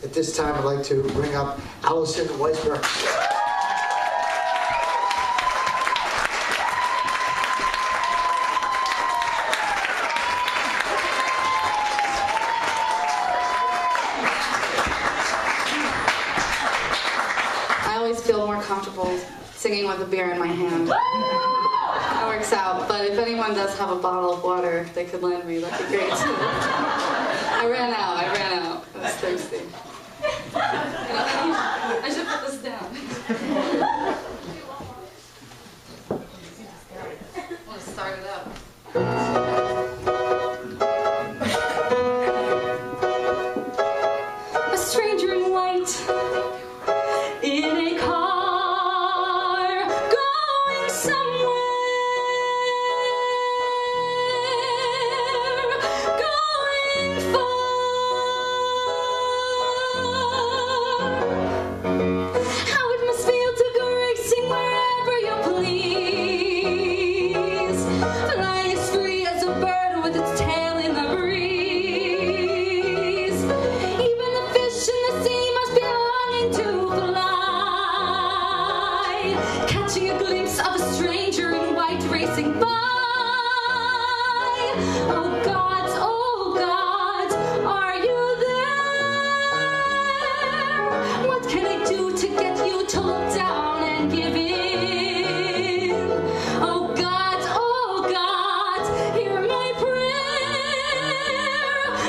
At this time, I'd like to bring up Alison Weisberg. I always feel more comfortable singing with a beer in my hand. That works out, but if anyone does have a bottle of water they could lend me, that'd be great too. I ran out. I was thirsty. I should put this down. I want to start it up. A stranger in white in a car going somewhere, going far. How it must feel to go racing wherever you please, flying as free as a bird with its tail in the breeze. Even the fish in the sea must be longing to fly, catching a glimpse of a stranger in white racing by. Oh gods, are you there? What can I do to get you to look down and give in? Oh gods, hear my prayer.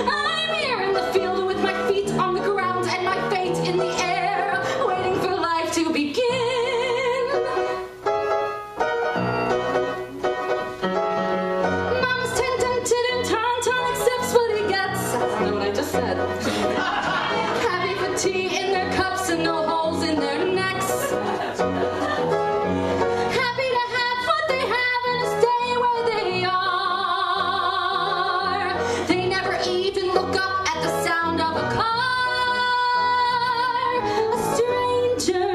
I'm here in the field with my feet on the ground and my fate in the air, waiting for life to begin. Mama's tempted and tauntaun accepts what he gets. I don't know what I just said. Happy for tea in their cups and no holes in their necks. Happy to have what they have and to stay where they are. They never even look up at the sound of a car. A stranger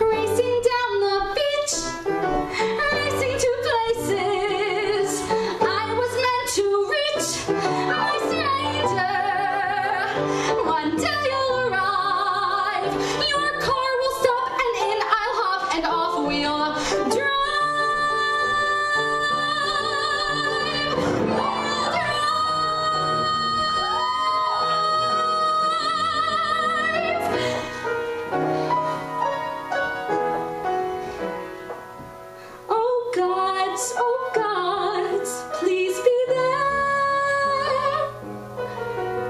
racing down the beach, racing to places I was meant to reach. My stranger, one day you'll arrive. Your car will stop and in I'll hop and off we'll Oh gods, please be there.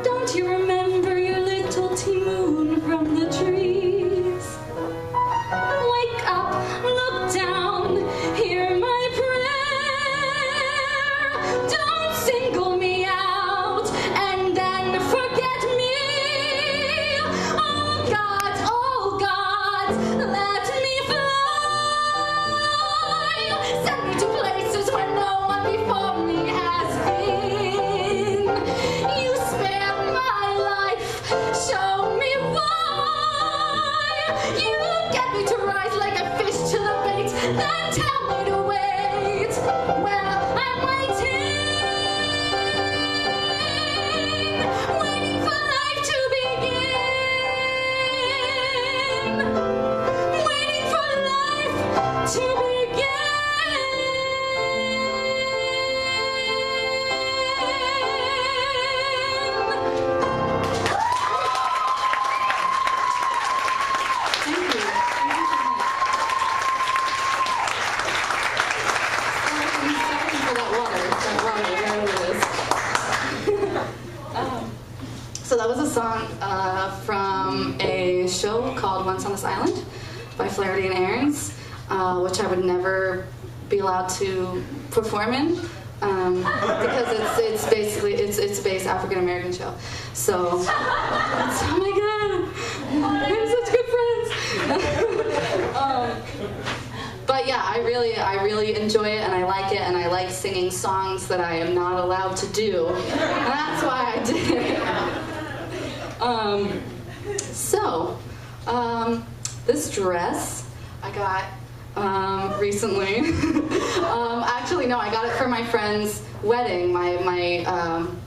Don't you remember your little tea moon from the trees? Wake up, look down, hear my prayer. Don't single me out and then forget me. Oh gods, let me fly. Send me to places where no one before me has been. You spared my life, show me why. You get me to rise like a fish to the bait, then tell me to wait. Well, I'm waiting for life to begin. Waiting for life to begin. Thank you. Sorry for that water, wherever it is. So that was a song from a show called Once on This Island by Flaherty and Aarons, which I would never be allowed to perform in because it's basically it's a based African American show. So oh my god, we're such good friends. But yeah, I really enjoy it and I like it and I like singing songs that I am not allowed to do. And that's why I did it. This dress I got recently. Actually, no, I got it for my friend's wedding. My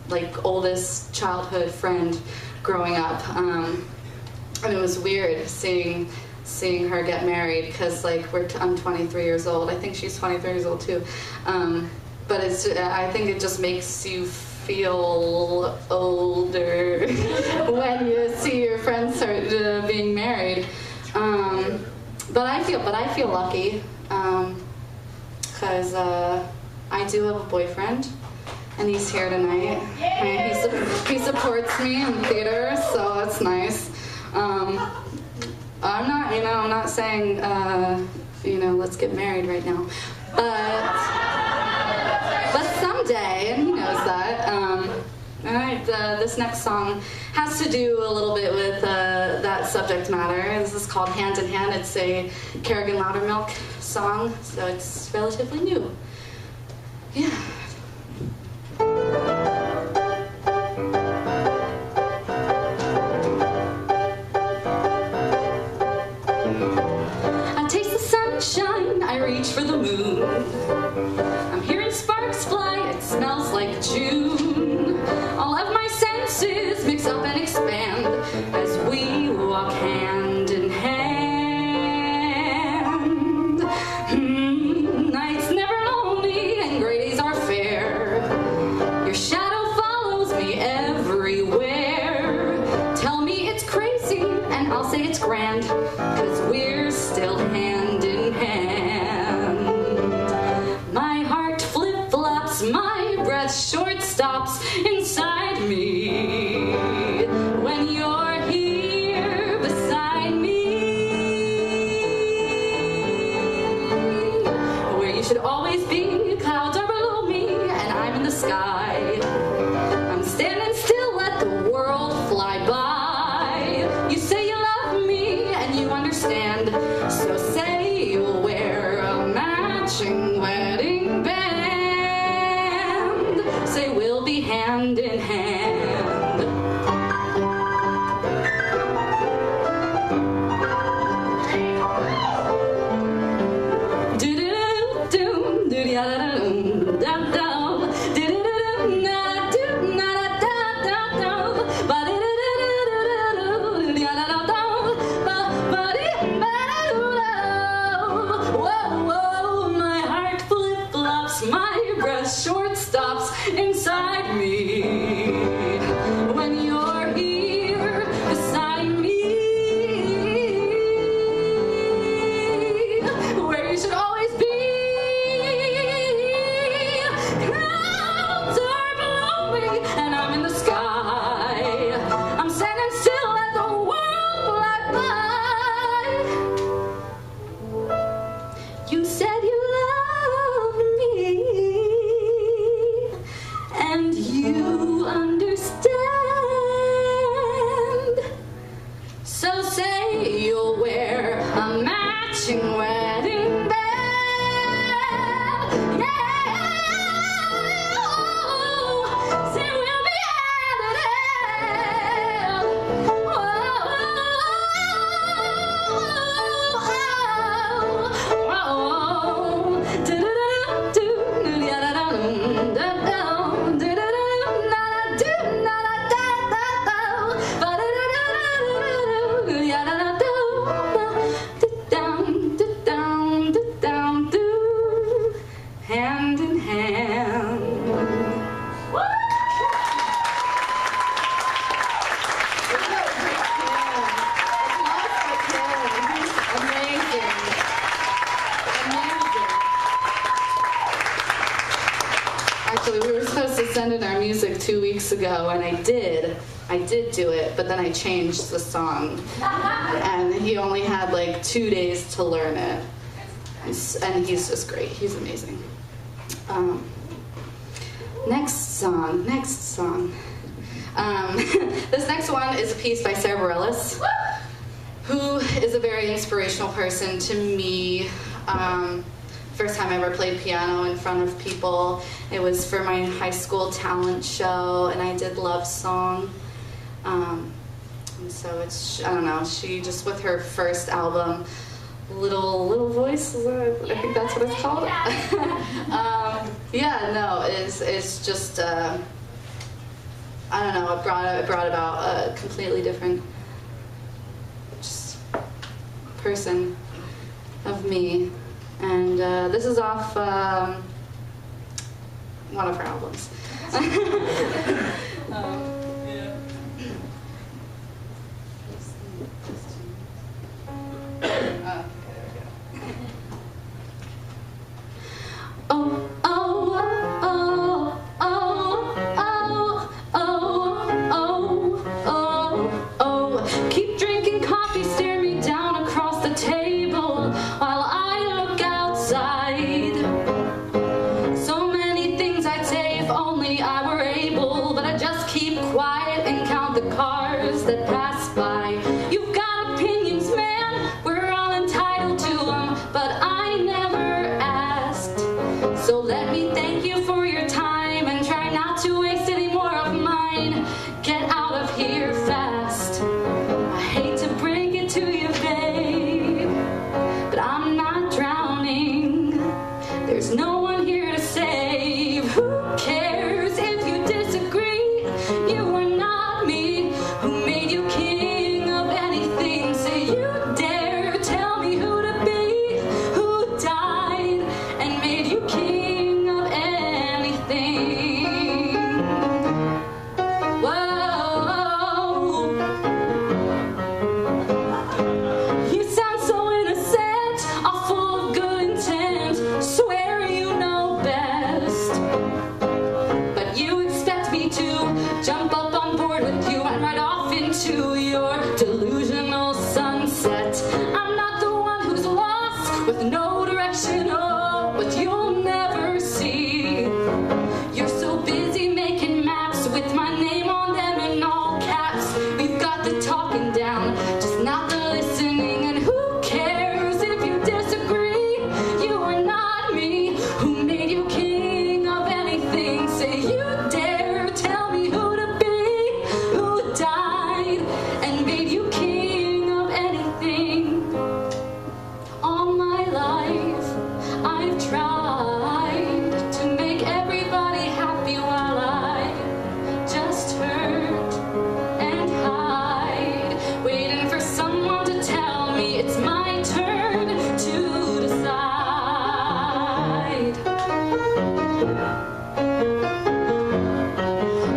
like oldest childhood friend growing up, and it was weird seeing her get married, because like I'm 23 years old. I think she's 23 years old too, but I think it just makes you feel older when you see your friends start being married. But I feel lucky, because I do have a boyfriend, and he's here tonight. And he supports me in theater, so that's nice. I'm not saying, let's get married right now, but someday, and he knows that. This next song has to do a little bit with that subject matter. This is called Hand in Hand. It's a Kerrigan Loudermilk song, so it's relatively new. Yeah. I taste the sunshine, I reach for the moon. I'm hearing sparks fly, it smells like June. All of my senses mix up and expand as we walk hand in hand. Nights never lonely and gray days are fair. Your shadow follows me everywhere. Tell me it's crazy and I'll say it's grand, 'cause we're still hand in hand. My heart flip-flops, my breath short stops inside me when you're here beside me. Where you should always be, clouds are below me and I'm in the sky. I'm standing still, let the world fly by. You say you love me and you understand, so say you'll wear a matching wedding band. Say we'll be hand in hand. Whoa, my heart flip-flops, my breath short stops inside me when you're here beside me. Where you should always be, clouds are below me and I'm in the sky. I'm standing still, let the world fly by. You said you loved me and you understand, so say you'll wear a matching wedding band. Yeah, say we'll be hand in hand. Hand in hand. Amazing. Actually, we were supposed to send in our music 2 weeks ago, and I did do it, but then I changed the song. And he only had like 2 days to learn it. And he's just great. He's amazing. Next song. This next one is a piece by Sarah Bareilles, who is a very inspirational person to me. First time I ever played piano in front of people, it was for my high school talent show, and I did Love Song. And so it's, I don't know, she just, with her first album, Little Voice, I think that's what it's called. I don't know, it brought about a completely different just person of me. And this is off one of her albums. Oh, oh, oh, oh, oh, oh, oh, oh. Keep drinking coffee, stare me down across the table while I look outside. So many things I'd say if only I were able, but I just keep quiet and count the cars that pass by. You've got opinions, man, we're all entitled to them, but I never asked. So let me thank you for your time and try not to waste any more of mine. Get out of here fast. I hate to break it to you, babe, but I'm not drowning. There's no one here to save. Who cares if you disagree? You are not me. Who made you king of anything? Say you dare tell me who to be. Who died and made you king of anything? Whoa. You sound so innocent, all full of good intent. Swear you know best, but you expect me to jump up on board with you and ride off into your delusional sunset. I'm not the one who's lost with no direction, oh, but you'll never see. You're so busy making maps with my name on them in all caps. We've got the talking down, just not the listening. And who cares if you disagree? You are not me. Who made you king of anything? Say you dare tell me who to be. Who died and made you king of anything? All my life I've tried to make everybody happy while I just hurt and hide, waiting for someone to tell me it's my turn to decide.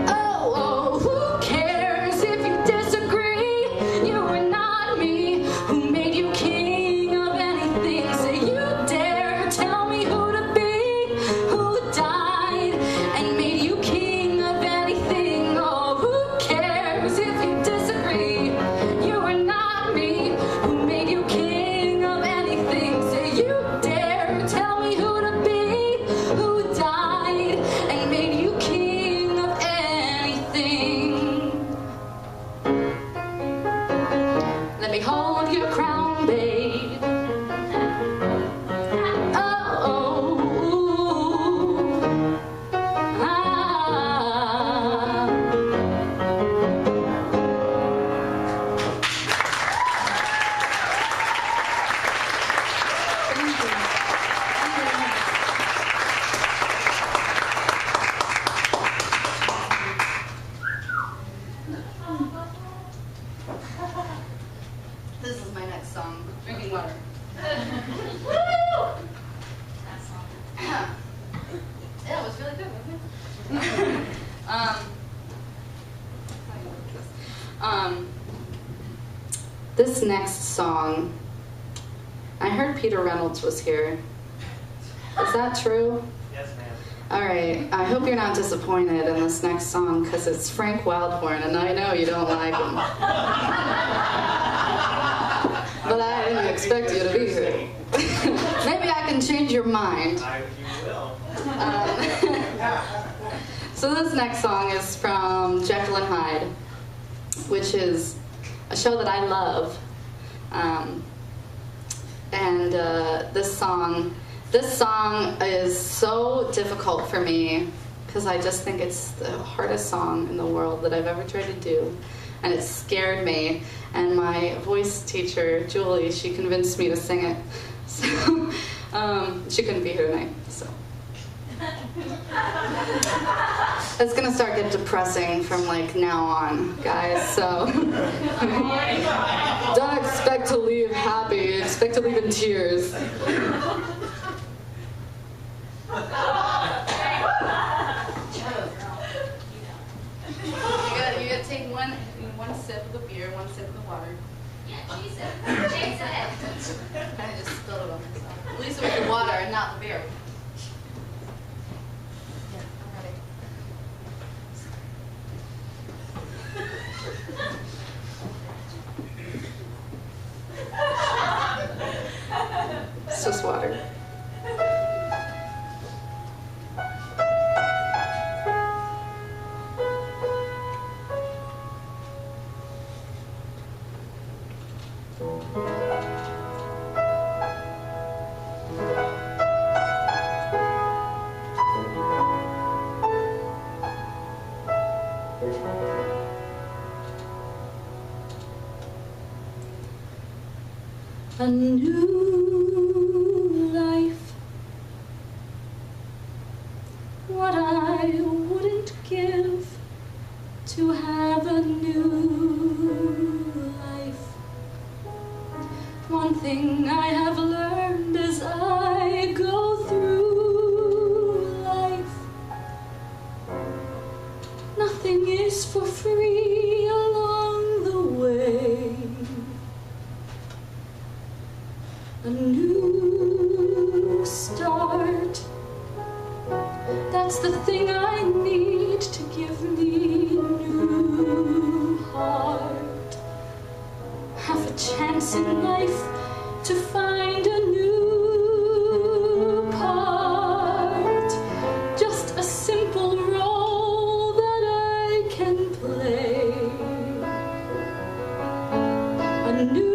Oh, oh, who cares if you disagree? You are not me. Who made you king of anything? Say you dare tell me who to be. Who died and made you king of anything? Oh, who cares if you disagree? You are not me. Who made you king of anything? Say you dare tell me who to be. Who died and made you king of anything? Let me hold your crown, babe. Oh, ah. Thank you. This is my next song, Drinking Water. Woo! Yeah, it was really good, wasn't it? This next song, I heard Peter Reynolds was here. Is that true? Yes, ma'am. All right, I hope you're not disappointed in this next song because it's Frank Wildhorn, and I know you don't like him. But I didn't expect you to be here. Maybe I can change your mind. You will. So this next song is from Jekyll and Hyde, which is a show that I love. This song is so difficult for me because I just think it's the hardest song in the world that I've ever tried to do, and it scared me. And my voice teacher, Julie, she convinced me to sing it. So she couldn't be here tonight. So It's gonna start getting depressing from like now on, guys, so don't expect to leave happy, expect to leave in tears. You gotta take one sip of the beer, one sip of the water. Yeah, Jesus. I just spilled it on myself. At least it was the water and not the beer. Yeah, I'm ready. It's just water. A new life, what I wouldn't give to have a new life. One thing I have learned as I go through life, nothing is for free along the way. A new start, that's the thing I need to give me a new heart. Have a chance in life to find a new part. Just a simple role that I can play. A new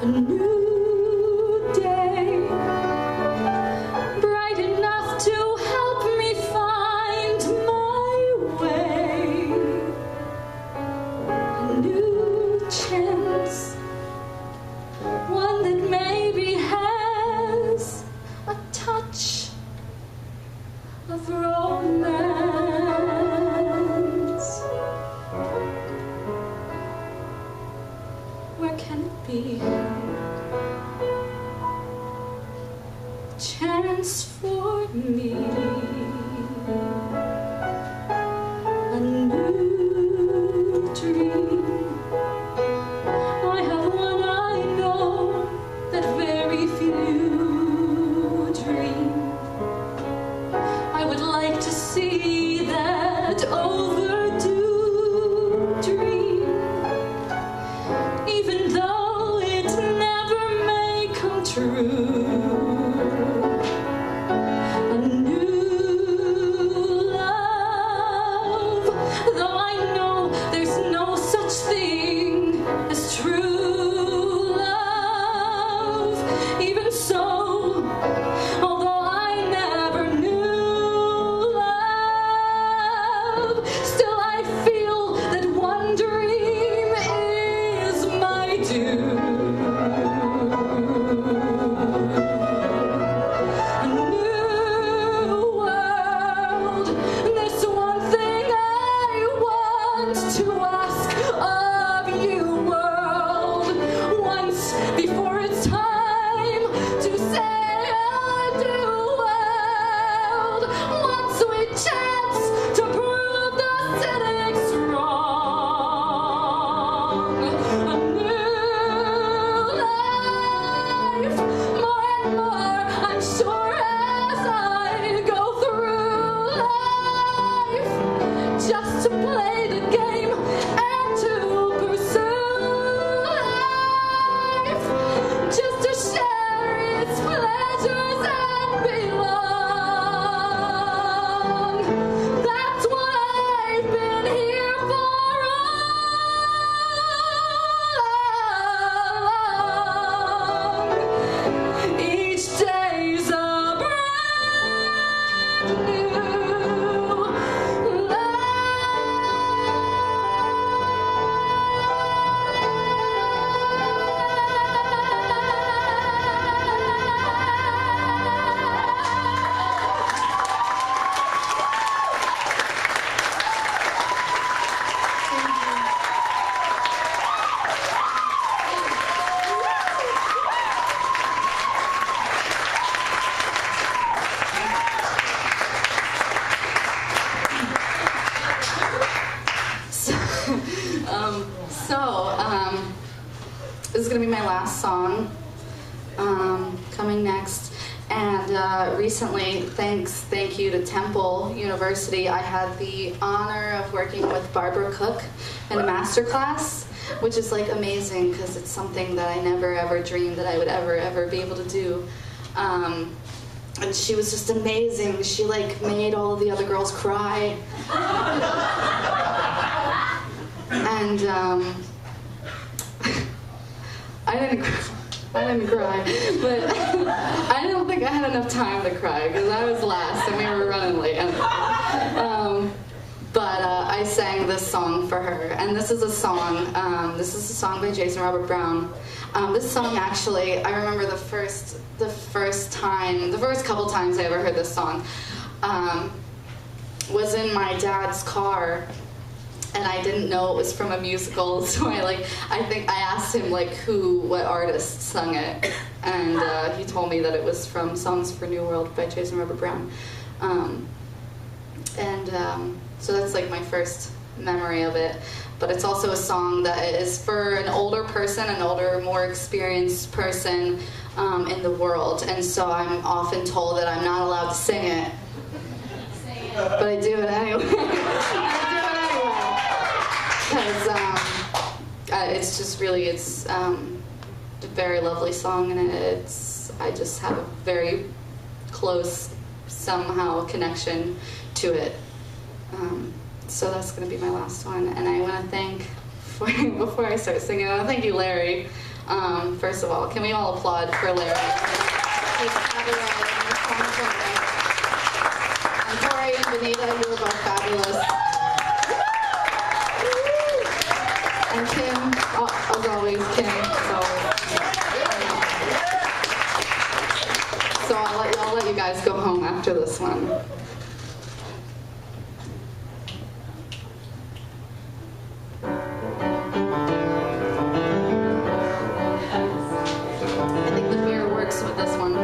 a new day, bright enough to help me find my way. A new chance, one that maybe has a touch of romance. Where can it be? Chance for me, a new dream. I have one I know that very few dream. I would like to see that overdue dream, even though it never may come true. This is gonna be my last song. Coming next. And recently, thank you to Temple University, I had the honor of working with Barbara Cook in a master class, which is like amazing because it's something that I never ever dreamed that I would ever be able to do. And she was just amazing. She like made all of the other girls cry. And I didn't cry, but I don't think I had enough time to cry because I was last and we were running late. But I sang this song for her, and this is a song by Jason Robert Brown. This song actually, I remember the first couple times I ever heard this song was in my dad's car. And I didn't know it was from a musical, so I asked him what artist sung it, and he told me that it was from Songs for New World by Jason Robert Brown, so that's like my first memory of it. But it's also a song that is for an older person, more experienced person in the world, and so I'm often told that I'm not allowed to sing it, but I do it anyway. Because it's just really, it's a very lovely song, and I just have a very close, somehow, connection to it. So that's going to be my last one, and I want to thank, before I start singing, I want to thank you, Larry. First of all, can we all applaud for Larry? He's and Tori and Benita, you were both fabulous. And Kim, as always, Kim. So I'll let you guys go home after this one. I think the mirror works with this one.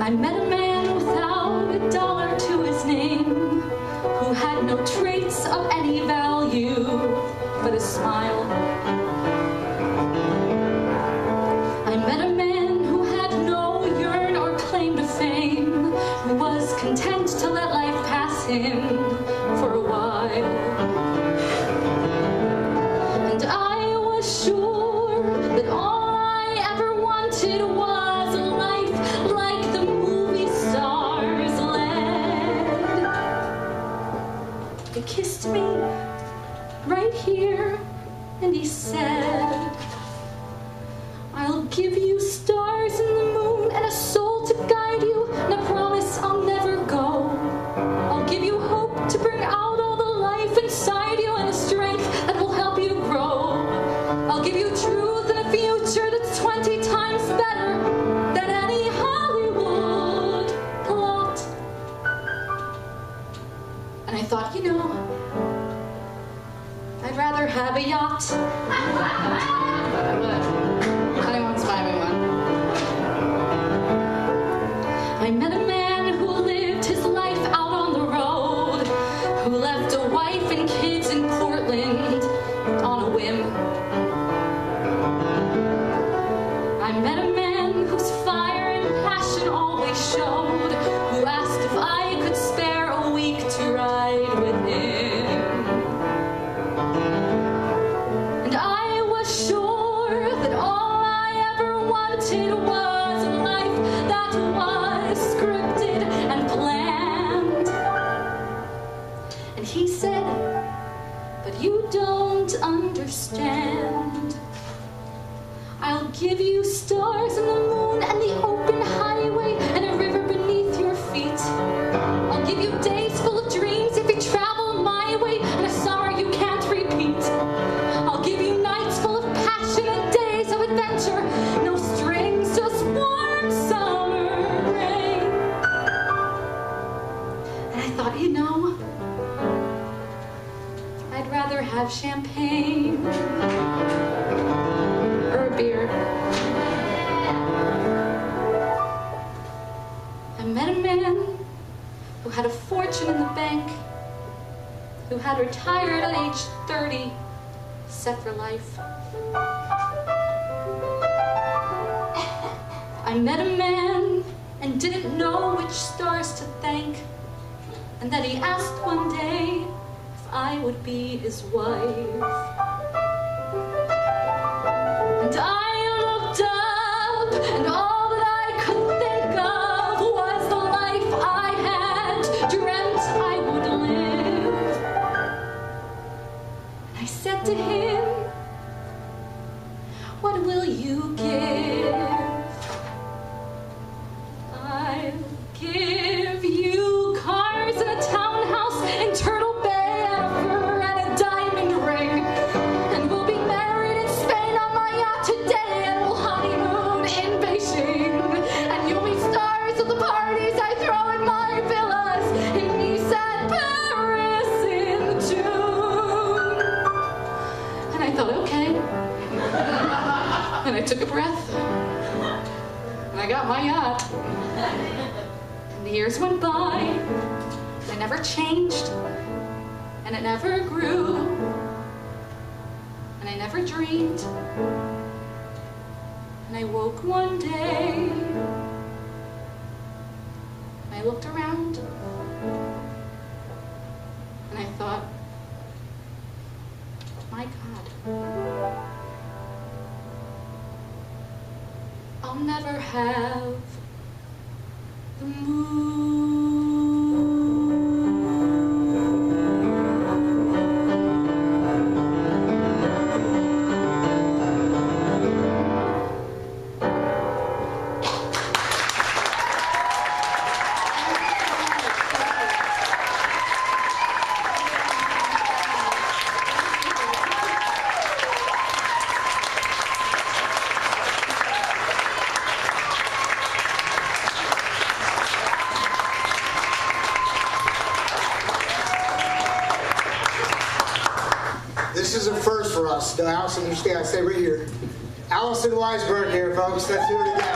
I met a man without a dollar to his name, who had no traits of any value but a smile. I met a man who had no yearn or claim to fame, who was content to let life pass him for a while. And I was sure that all I ever wanted was a life like the movie stars led. He kissed me right here, and he said, I'll give you stars and the moon and a soul to guide you, and I promise I'll never go. I'll give you hope to bring out all the life inside you and the strength that will help you grow. I'll give you truth and a future that's 20 times better than any Hollywood plot. And I thought, I'd rather have a yacht. Anyone's buy me one. I met a man who lived his life out on the road, who left a wife and kids in Portland on a whim. I met a man whose fire and passion always showed, who asked if I could spare a week to ride with him. And I was sure that all I ever wanted was a life that was scripted and planned. And he said, but you don't understand. I'll give you stars and the moon and the open highway and a river beneath your feet. I'll give you days full of dreams if you travel my way, and a summer you can't repeat. I'll give you nights full of passion and days of adventure. No strings, just warm summer rain. And I thought, I'd rather have champagne or a beer. I met a man who had a fortune in the bank, who had retired at age 30, set for life. I met a man and didn't know which stars to thank, and then he asked one day if I would be his wife. And I looked up, and all that I could think of was the life I had dreamt I would live. And I said to him, "What will you give?" "I'll give you cars and a townhouse in Turtle Bay and a fur and a diamond ring. And we'll be married in Spain on my yacht today, and we'll honeymoon in Beijing. And you'll be stars of the parties I throw in my villas in Nice and Paris in June." And I thought, okay. And I took a breath. And I got my yacht. And the years went by. I never changed. And it never grew. And I never dreamed. And I woke one day. And I looked around. And I thought, my God. I'll never have the moon. This is a first for us. Now, Alison, you stay right here. Alison Weisberg here, folks. Let's do it again.